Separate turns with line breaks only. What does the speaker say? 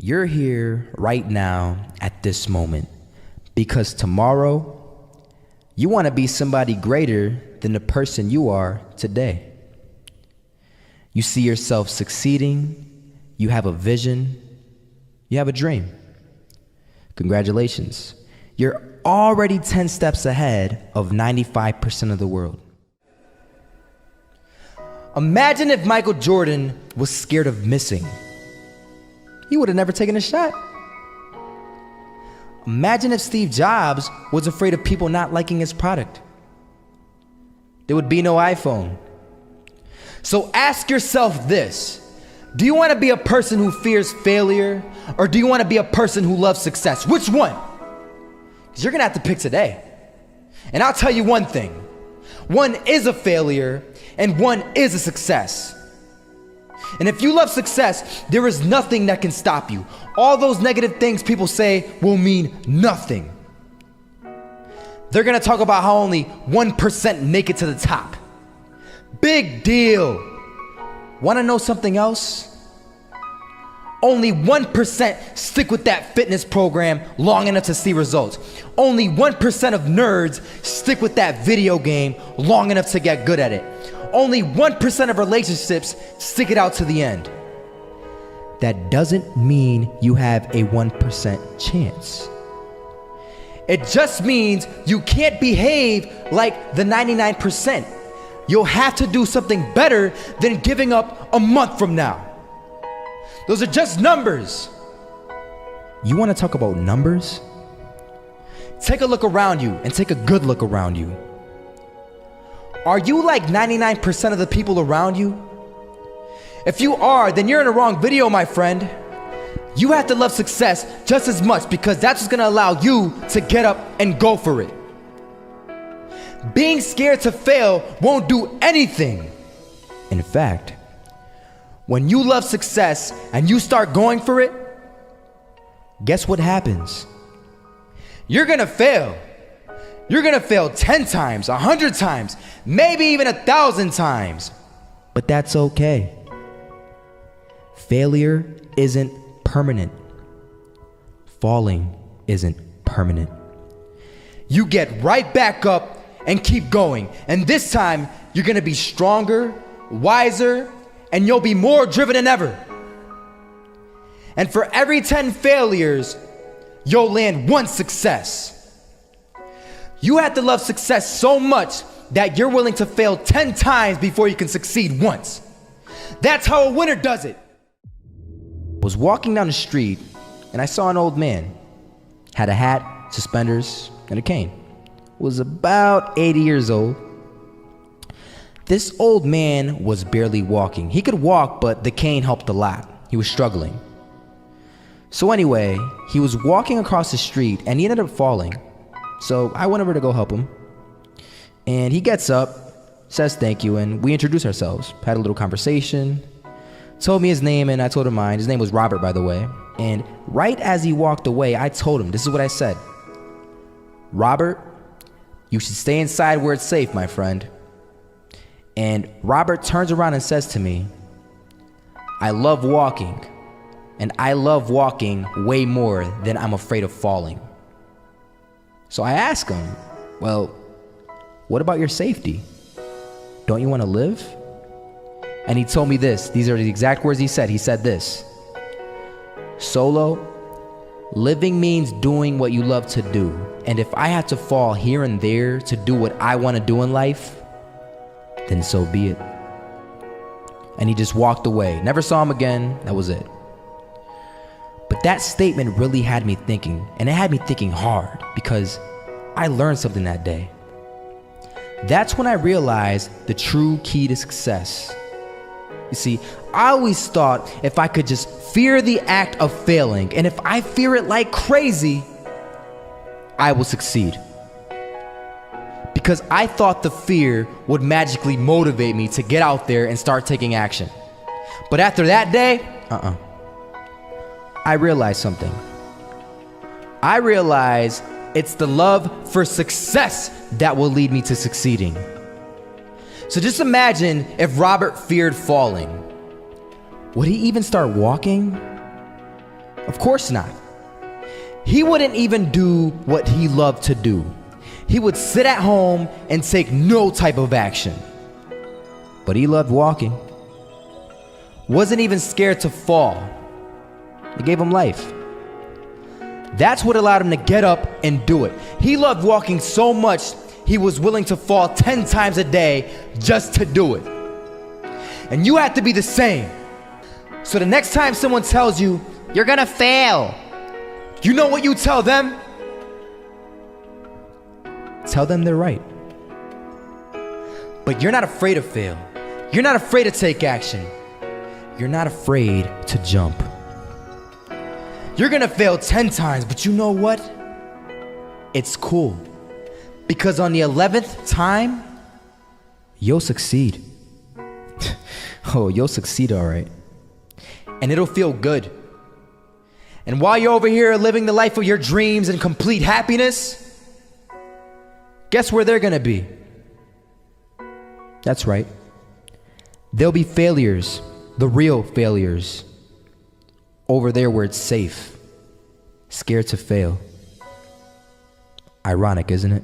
You're here right now at this moment because tomorrow you want to be somebody greater than the person you are today. You see yourself succeeding, you have a vision, you have a dream. Congratulations. You're already 10 steps ahead of 95% of the world. Imagine if Michael Jordan was scared of missing. He would have never taken a shot. Imagine if Steve Jobs was afraid of people not liking his product. There would be no iPhone. So ask yourself this: do you want to be a person who fears failure, or do you want to be a person who loves success? Which one? Because you're going to have to pick today. And I'll tell you one thing: one is a failure and one is a success. And if you love success, there is nothing that can stop you. All those negative things people say will mean nothing. They're gonna talk about how only 1% make it to the top. Big deal. Wanna know something else? Only 1% stick with that fitness program long enough to see results. Only 1% of nerds stick with that video game long enough to get good at it. Only 1% of relationships stick it out to the end. That doesn't mean you have a 1% chance. It just means you can't behave like the 99%. You'll have to do something better than giving up a month from now. Those are just numbers. You want to talk about numbers? Take a look around you and take a good look around you. Are you like 99% of the people around you? If you are, then you're in the wrong video, my friend. You have to love success just as much because that's what's gonna allow you to get up and go for it. Being scared to fail won't do anything. In fact, when you love success and you start going for it, guess what happens? You're gonna fail. You're gonna fail 10 times, 100 times, maybe even 1,000 times. But that's okay. Failure isn't permanent. Falling isn't permanent. You get right back up and keep going. And this time, you're gonna be stronger, wiser, and you'll be more driven than ever. And for every 10 failures, you'll land one success. You have to love success so much that you're willing to fail 10 times before you can succeed once. That's how a winner does it. I was walking down the street and I saw an old man. Had a hat, suspenders, and a cane. Was about 80 years old. This old man was barely walking. He could walk, but the cane helped a lot. He was struggling. So anyway, he was walking across the street and he ended up falling. So I went over to go help him. And he gets up, says thank you, and we introduced ourselves. Had a little conversation. Told me his name and I told him mine. His name was Robert, by the way. And right as he walked away, I told him, this is what I said: Robert, you should stay inside where it's safe, my friend. And Robert turns around and says to me, I love walking, and I love walking way more than I'm afraid of falling. So I asked him, well, what about your safety? Don't you want to live? And he told me this. These are the exact words he said. He said this: Solo, living means doing what you love to do. And if I have to fall here and there to do what I want to do in life, then so be it. And he just walked away. Never saw him again. That was it. But that statement really had me thinking, and it had me thinking hard, because I learned something that day. That's when I realized the true key to success. You see, I always thought if I could just fear the act of failing, and if I fear it like crazy, I will succeed. Because I thought the fear would magically motivate me to get out there and start taking action. But after that day, I realized something. I realized it's the love for success that will lead me to succeeding. So just imagine if Robert feared falling. Would he even start walking? Of course not. He wouldn't even do what he loved to do. He would sit at home and take no type of action. But he loved walking. Wasn't even scared to fall. It gave him life. That's what allowed him to get up and do it. He loved walking so much, he was willing to fall 10 times a day just to do it. And you have to be the same. So the next time someone tells you, you're gonna fail, you know what you tell them? Tell them they're right. But you're not afraid to fail. You're not afraid to take action. You're not afraid to jump. You're gonna fail 10 times, but you know what? It's cool. Because on the 11th time, you'll succeed. Oh, you'll succeed all right. And it'll feel good. And while you're over here living the life of your dreams and complete happiness, guess where they're gonna be? That's right. They'll be failures, the real failures. Over there where it's safe, scared to fail. Ironic, isn't it?